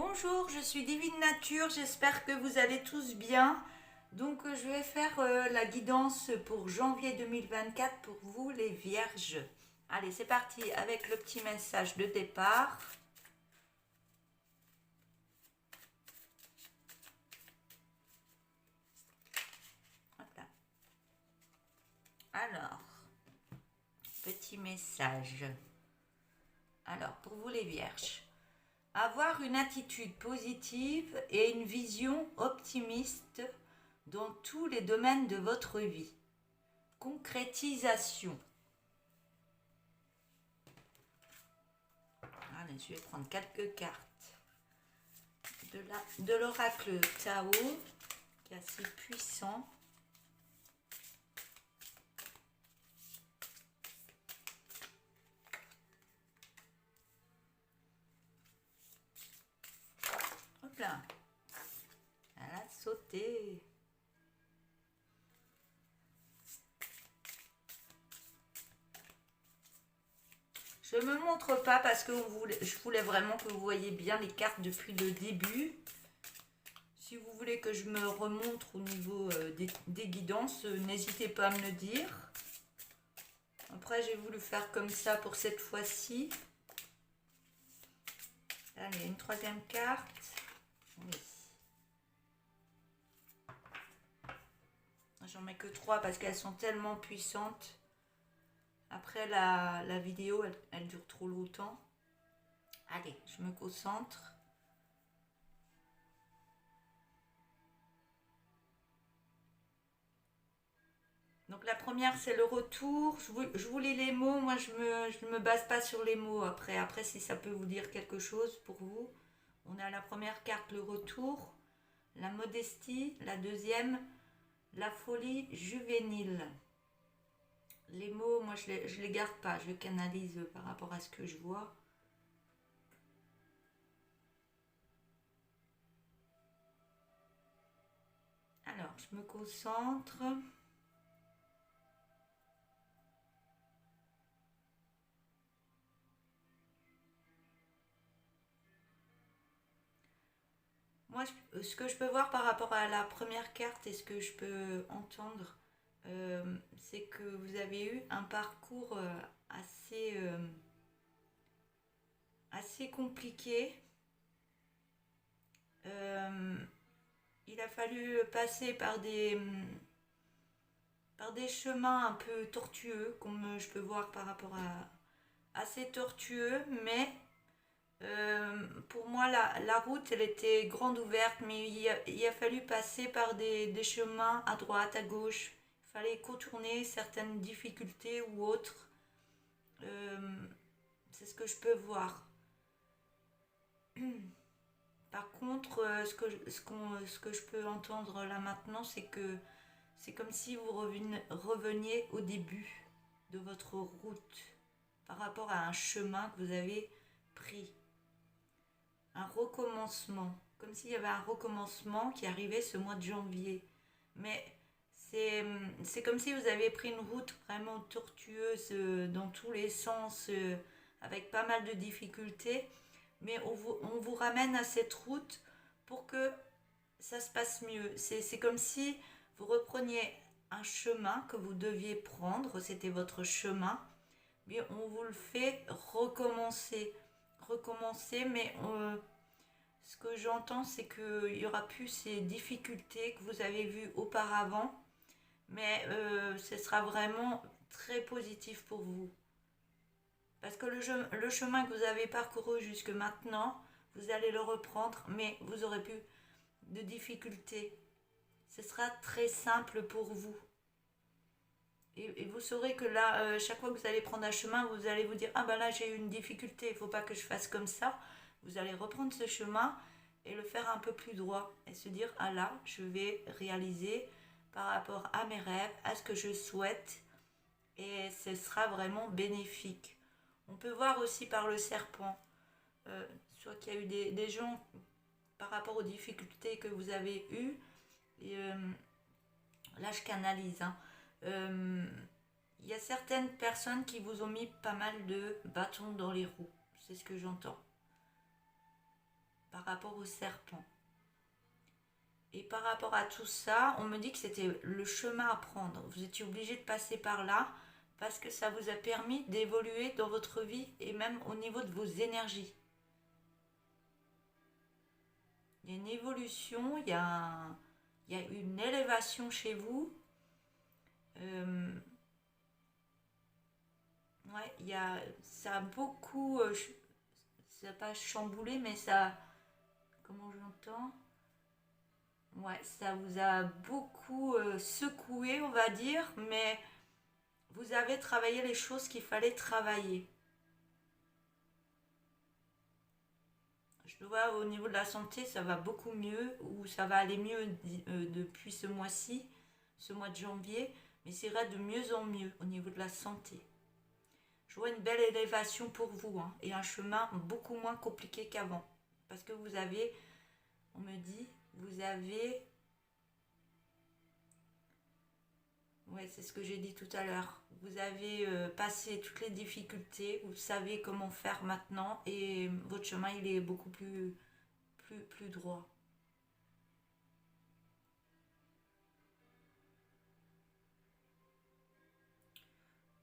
Bonjour, je suis Divine Nature, j'espère que vous allez tous bien. Donc je vais faire la guidance pour janvier 2024 pour vous les vierges. Allez, c'est parti avec le petit message de départ. Hop là. Alors, petit message. Alors, pour vous les vierges. Avoir une attitude positive et une vision optimiste dans tous les domaines de votre vie. Concrétisation. Allez, je vais prendre quelques cartes de l'oracle Tao, qui est assez puissant. Hop là, elle a sauté. Je ne me montre pas parce que je voulais vraiment que vous voyez bien les cartes depuis le début. Si vous voulez que je me remontre au niveau des guidances, n'hésitez pas à me le dire. Après, j'ai voulu faire comme ça pour cette fois-ci. Allez, une troisième carte. Oui. J'en mets que 3 parce qu'elles sont tellement puissantes. Après, la vidéo, elle dure trop longtemps. Allez, je me concentre. Donc la première, c'est le retour. Je vous lis les mots. Moi, je ne me base pas sur les mots après. Après, si ça peut vous dire quelque chose pour vous. On a la première carte, le retour. La modestie. La deuxième, la folie juvénile. Les mots, moi, je les garde pas. Je canalise par rapport à ce que je vois. Alors, je me concentre. Moi, ce que je peux voir par rapport à la première carte et ce que je peux entendre, c'est que vous avez eu un parcours assez compliqué. Il a fallu passer par des chemins un peu tortueux, comme je peux voir par rapport à assez tortueux, mais pour moi, la route, elle était grande ouverte, mais il a fallu passer par des chemins à droite, à gauche. Il fallait contourner certaines difficultés ou autres. Euh, c'est ce que je peux voir. Par contre, ce que je peux entendre là maintenant, c'est que c'est comme si vous reveniez au début de votre route par rapport à un chemin que vous avez pris. Un recommencement, comme s'il y avait un recommencement qui arrivait ce mois de janvier. Mais c'est comme si vous avez pris une route vraiment tortueuse dans tous les sens, avec pas mal de difficultés. Mais on vous ramène à cette route pour que ça se passe mieux. C'est comme si vous repreniez un chemin que vous deviez prendre, c'était votre chemin, mais on vous le fait recommencer, mais ce que j'entends, c'est qu'il n'y aura plus ces difficultés que vous avez vues auparavant, mais ce sera vraiment très positif pour vous. Parce que le chemin que vous avez parcouru jusque maintenant, vous allez le reprendre, mais vous aurez plus de difficultés. Ce sera très simple pour vous. Et vous saurez que là, chaque fois que vous allez prendre un chemin, vous allez vous dire, ah ben là j'ai eu une difficulté, il ne faut pas que je fasse comme ça. Vous allez reprendre ce chemin et le faire un peu plus droit. Et se dire, ah là, je vais réaliser par rapport à mes rêves, à ce que je souhaite. Et ce sera vraiment bénéfique. On peut voir aussi par le serpent, soit qu'il y a eu des gens par rapport aux difficultés que vous avez eues. Et, là, je canalise. Hein. Il y a certaines personnes qui vous ont mis pas mal de bâtons dans les roues. C'est ce que j'entends. rapport au serpent. Et par rapport à tout ça, on me dit que c'était le chemin à prendre. Vous étiez obligé de passer par là parce que ça vous a permis d'évoluer dans votre vie et même au niveau de vos énergies. Il y a une évolution, il y a une élévation chez vous. Ouais, ça a beaucoup, ça n'a pas chamboulé, mais ça, comment j'entends? Ouais, ça vous a beaucoup secoué, on va dire, mais vous avez travaillé les choses qu'il fallait travailler. Je vois au niveau de la santé, ça va beaucoup mieux, ou ça va aller mieux depuis ce mois-ci, ce mois de janvier, mais c'est vrai de mieux en mieux au niveau de la santé. Je vois une belle élévation pour vous, hein, et un chemin beaucoup moins compliqué qu'avant. Parce que vous avez, on me dit, vous avez... Ouais, c'est ce que j'ai dit tout à l'heure. Vous avez passé toutes les difficultés, vous savez comment faire maintenant et votre chemin il est beaucoup plus droit.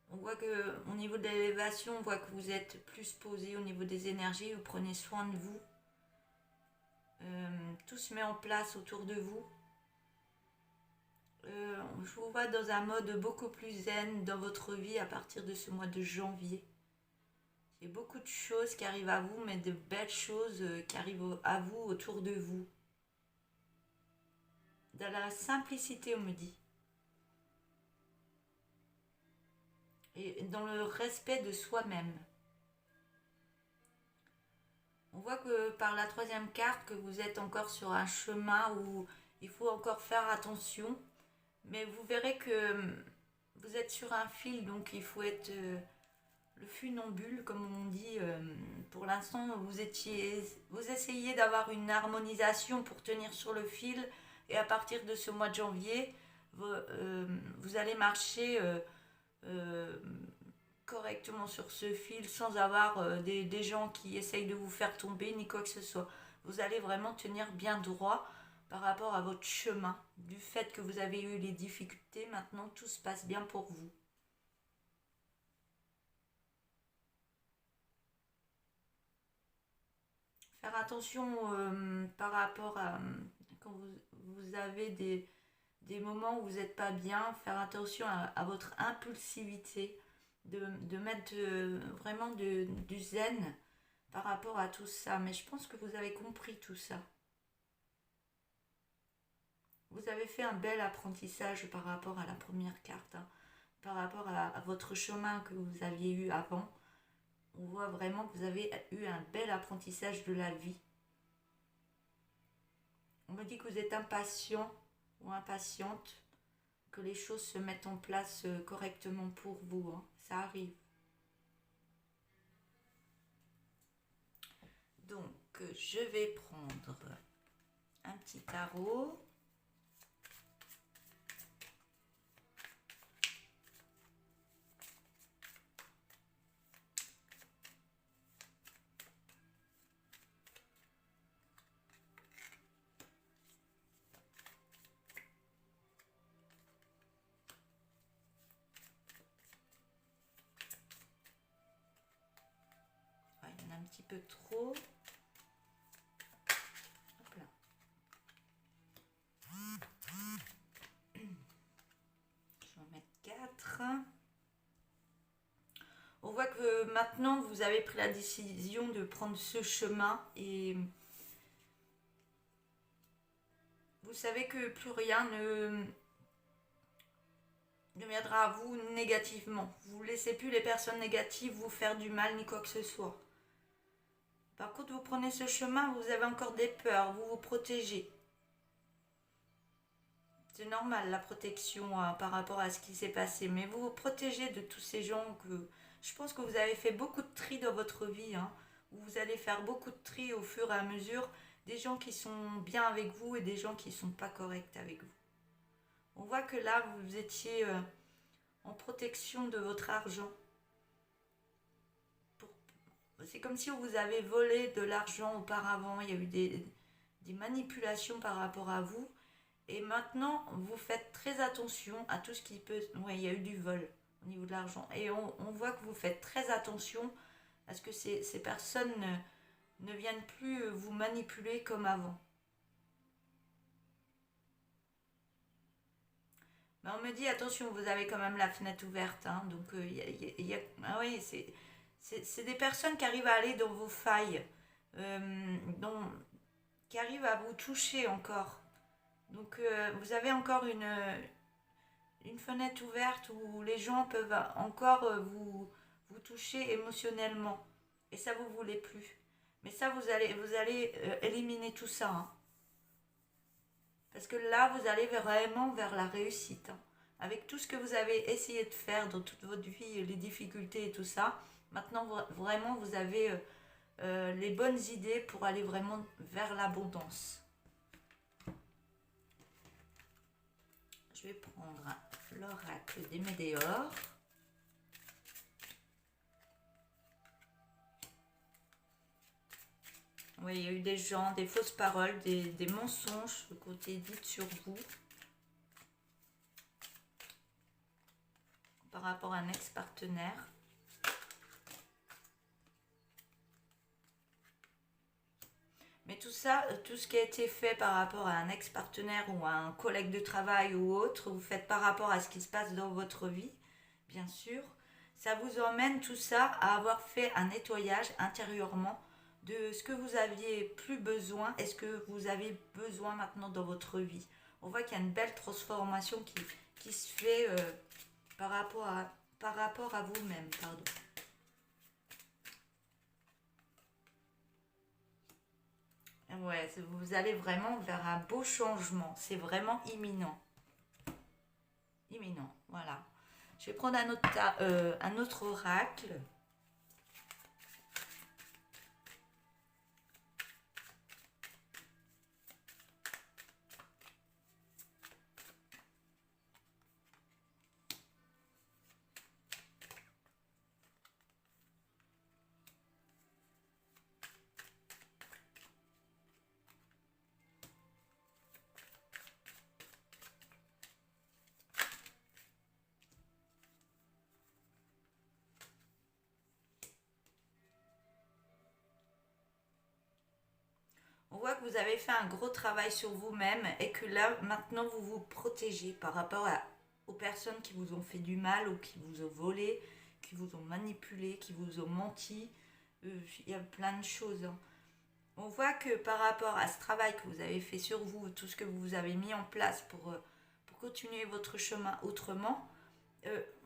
On voit que au niveau de l'élévation, on voit que vous êtes plus posé au niveau des énergies, vous prenez soin de vous. Tout se met en place autour de vous. Je vous vois dans un mode beaucoup plus zen dans votre vie à partir de ce mois de janvier. Il y a beaucoup de choses qui arrivent à vous, mais de belles choses qui arrivent à vous autour de vous. Dans la simplicité, on me dit. Et dans le respect de soi-même. On voit que par la troisième carte, que vous êtes encore sur un chemin où il faut encore faire attention. Mais vous verrez que vous êtes sur un fil, donc il faut être le funambule, comme on dit. Pour l'instant, vous essayez d'avoir une harmonisation pour tenir sur le fil. Et à partir de ce mois de janvier, vous allez marcher correctement sur ce fil sans avoir des gens qui essayent de vous faire tomber ni quoi que ce soit. Vous allez vraiment tenir bien droit par rapport à votre chemin. Du fait que vous avez eu les difficultés, maintenant tout se passe bien pour vous. Faire attention par rapport à quand vous avez des moments où vous n'êtes pas bien, faire attention à votre impulsivité, de mettre vraiment du zen par rapport à tout ça. Mais je pense que vous avez compris tout ça. Vous avez fait un bel apprentissage par rapport à la première carte, hein, par rapport à votre chemin que vous aviez eu avant. On voit vraiment que vous avez eu un bel apprentissage de la vie. On me dit que vous êtes impatient ou impatiente, que les choses se mettent en place correctement pour vous, hein. Ça arrive. Donc, je vais prendre un petit tarot. Ouais, il y en a un petit peu trop. Hop là. Je vais en mettre 4. On voit que maintenant vous avez pris la décision de prendre ce chemin et vous savez que plus rien ne viendra à vous négativement. Vous ne laissez plus les personnes négatives vous faire du mal ni quoi que ce soit. Par contre, vous prenez ce chemin, vous avez encore des peurs, vous vous protégez. C'est normal la protection par rapport à ce qui s'est passé, mais vous vous protégez de tous ces gens que... Je pense que vous avez fait beaucoup de tri dans votre vie, hein, où vous allez faire beaucoup de tri au fur et à mesure, des gens qui sont bien avec vous et des gens qui ne sont pas corrects avec vous. On voit que là, vous étiez en protection de votre argent. c'est comme si vous avez volé de l'argent auparavant, il y a eu des manipulations par rapport à vous. Et maintenant, vous faites très attention à tout ce qui peut... Oui, il y a eu du vol au niveau de l'argent. Et on voit que vous faites très attention à ce que ces personnes ne viennent plus vous manipuler comme avant. Mais on me dit, attention, vous avez quand même la fenêtre ouverte. Hein, donc, ah oui, c'est des personnes qui arrivent à aller dans vos failles, dont, qui arrivent à vous toucher encore. Donc, vous avez encore une fenêtre ouverte où les gens peuvent encore vous toucher émotionnellement. Et ça, vous ne voulez plus. Mais ça, vous allez éliminer tout ça. Hein. Parce que là, vous allez vraiment vers la réussite. Hein. Avec tout ce que vous avez essayé de faire dans toute votre vie, les difficultés et tout ça, maintenant, vraiment, vous avez les bonnes idées pour aller vraiment vers l'abondance. Je vais prendre l'oracle des Médéors. Oui, il y a eu des gens, des fausses paroles, des mensonges qui ont été dites sur vous par rapport à un ex-partenaire. Mais tout ça, tout ce qui a été fait par rapport à un ex-partenaire ou à un collègue de travail ou autre, vous faites par rapport à ce qui se passe dans votre vie, bien sûr. Ça vous emmène tout ça à avoir fait un nettoyage intérieurement de ce que vous aviez plus besoin et ce que vous avez besoin maintenant dans votre vie. On voit qu'il y a une belle transformation qui se fait par rapport à vous-même. Pardon. Ouais, vous allez vraiment vers un beau changement. C'est vraiment imminent. Imminent, voilà. Je vais prendre un autre oracle. On voit que vous avez fait un gros travail sur vous-même et que là, maintenant, vous vous protégez par rapport aux personnes qui vous ont fait du mal ou qui vous ont volé, qui vous ont manipulé, qui vous ont menti. Il y a plein de choses. Hein. On voit que par rapport à ce travail que vous avez fait sur vous, tout ce que vous avez mis en place pour continuer votre chemin autrement,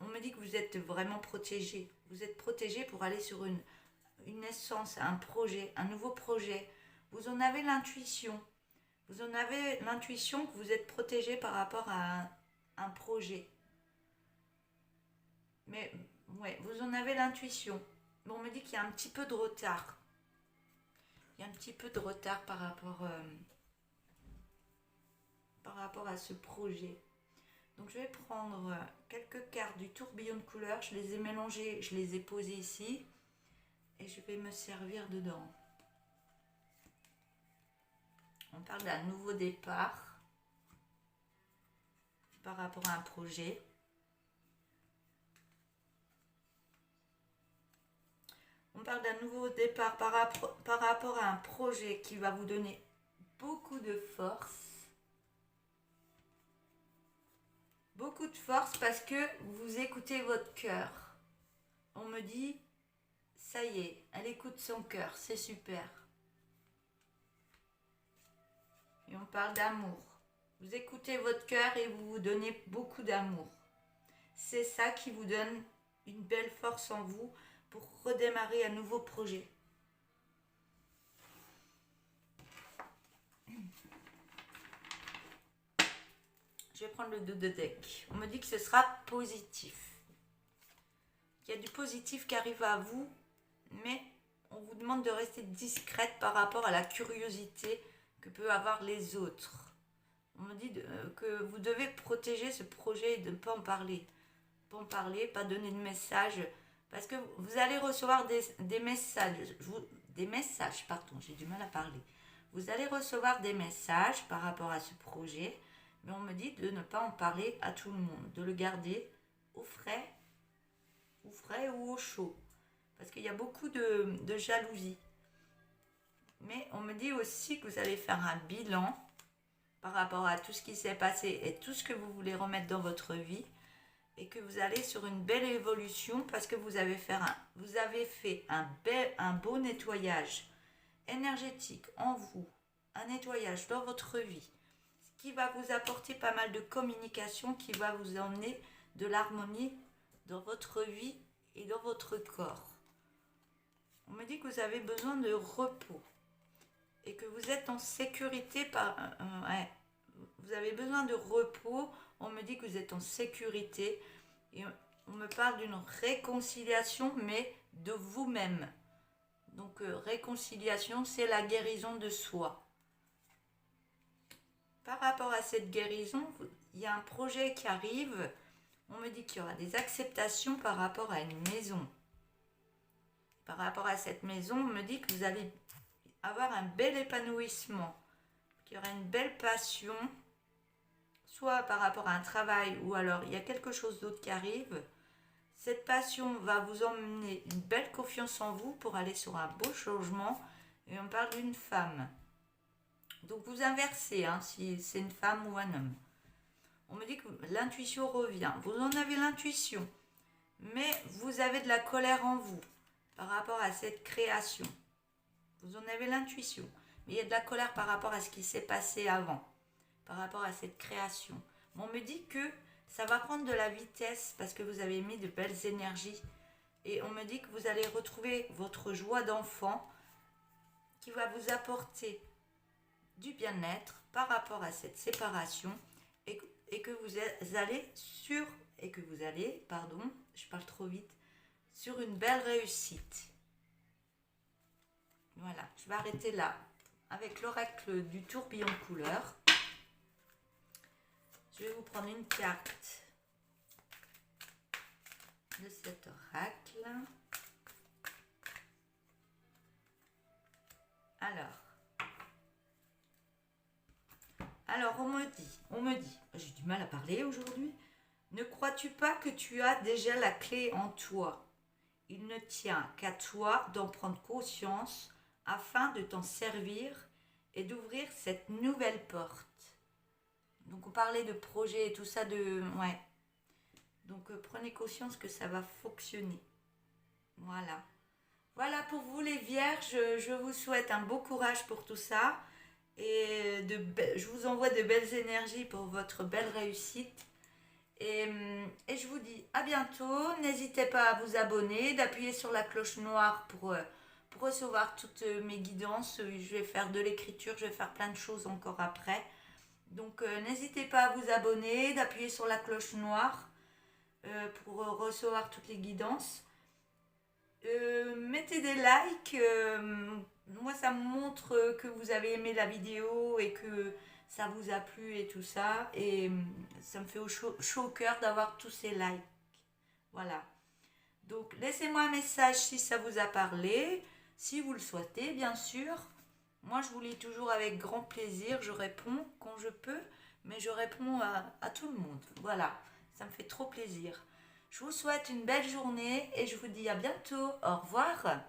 on me dit que vous êtes vraiment protégé. Vous êtes protégé pour aller sur une essence, un projet, un nouveau projet. Vous en avez l'intuition. Vous en avez l'intuition que vous êtes protégé par rapport à un projet. Mais ouais, vous en avez l'intuition. Mais on me dit qu'il y a un petit peu de retard. Il y a un petit peu de retard par rapport à ce projet. Donc je vais prendre quelques cartes du tourbillon de couleurs. Je les ai mélangées, je les ai posées ici. Et je vais me servir dedans. On parle d'un nouveau départ par rapport à un projet. On parle d'un nouveau départ par rapport à un projet qui va vous donner beaucoup de force. Beaucoup de force parce que vous écoutez votre cœur. On me dit, ça y est, elle écoute son cœur, c'est super. Et on parle d'amour. Vous écoutez votre cœur et vous vous donnez beaucoup d'amour. C'est ça qui vous donne une belle force en vous pour redémarrer un nouveau projet. Je vais prendre le 2 de deck. On me dit que ce sera positif. Il y a du positif qui arrive à vous, mais on vous demande de rester discrète par rapport à la curiosité que peuvent avoir les autres. On me dit que vous devez protéger ce projet et de ne pas en parler. Pas en parler, pas donner de message Parce que vous allez recevoir des messages, des messages, pardon, j'ai du mal à parler. Vous allez recevoir des messages par rapport à ce projet, mais on me dit de ne pas en parler à tout le monde, de le garder au frais, ou au chaud. Parce qu'il y a beaucoup de jalousie. Mais on me dit aussi que vous allez faire un bilan par rapport à tout ce qui s'est passé et tout ce que vous voulez remettre dans votre vie et que vous allez sur une belle évolution parce que vous avez fait un beau nettoyage énergétique en vous, un nettoyage dans votre vie, ce qui va vous apporter pas mal de communication, qui va vous emmener de l'harmonie dans votre vie et dans votre corps. On me dit que vous avez besoin de repos et que vous êtes en sécurité vous avez besoin de repos. On me dit que vous êtes en sécurité et on me parle d'une réconciliation, mais de vous-même. Donc réconciliation, c'est la guérison de soi. Par rapport à cette guérison, il y a un projet qui arrive. On me dit qu'il y aura des acceptations par rapport à une maison. Par rapport à cette maison, on me dit que vous allez avoir un bel épanouissement, qu'il y aura une belle passion, soit par rapport à un travail ou alors il y a quelque chose d'autre qui arrive. Cette passion va vous emmener une belle confiance en vous pour aller sur un beau changement. Et on parle d'une femme. Donc vous inversez, si c'est une femme ou un homme. On me dit que l'intuition revient. Vous en avez l'intuition, mais vous avez de la colère en vous par rapport à cette création. Vous en avez l'intuition, mais il y a de la colère par rapport à ce qui s'est passé avant, par rapport à cette création. On me dit que ça va prendre de la vitesse parce que vous avez mis de belles énergies. Et on me dit que vous allez retrouver votre joie d'enfant qui va vous apporter du bien-être par rapport à cette séparation et que vous allez je parle trop vite, sur une belle réussite. Voilà, je vais arrêter là avec l'oracle du tourbillon couleur. Je vais vous prendre une carte de cet oracle. Alors on me dit, j'ai du mal à parler aujourd'hui. Ne crois-tu pas que tu as déjà la clé en toi? Il ne tient qu'à toi d'en prendre conscience afin de t'en servir et d'ouvrir cette nouvelle porte. Donc on parlait de projet et tout ça, Donc prenez conscience que ça va fonctionner. Voilà. Voilà pour vous les vierges, je vous souhaite un beau courage pour tout ça. Et je vous envoie de belles énergies pour votre belle réussite. Et je vous dis à bientôt. N'hésitez pas à vous abonner, d'appuyer sur la cloche noire pour recevoir toutes mes guidances. Je vais faire de l'écriture, je vais faire plein de choses encore après. Donc n'hésitez pas à vous abonner, d'appuyer sur la cloche noire pour recevoir toutes les guidances. Mettez des likes. Moi, ça me montre que vous avez aimé la vidéo et que ça vous a plu et tout ça. Et ça me fait chaud au cœur d'avoir tous ces likes. Voilà. Donc, laissez-moi un message si ça vous a parlé. Si vous le souhaitez, bien sûr. Moi, je vous lis toujours avec grand plaisir. Je réponds quand je peux. Mais je réponds à tout le monde. Voilà. Ça me fait trop plaisir. Je vous souhaite une belle journée et je vous dis à bientôt. Au revoir.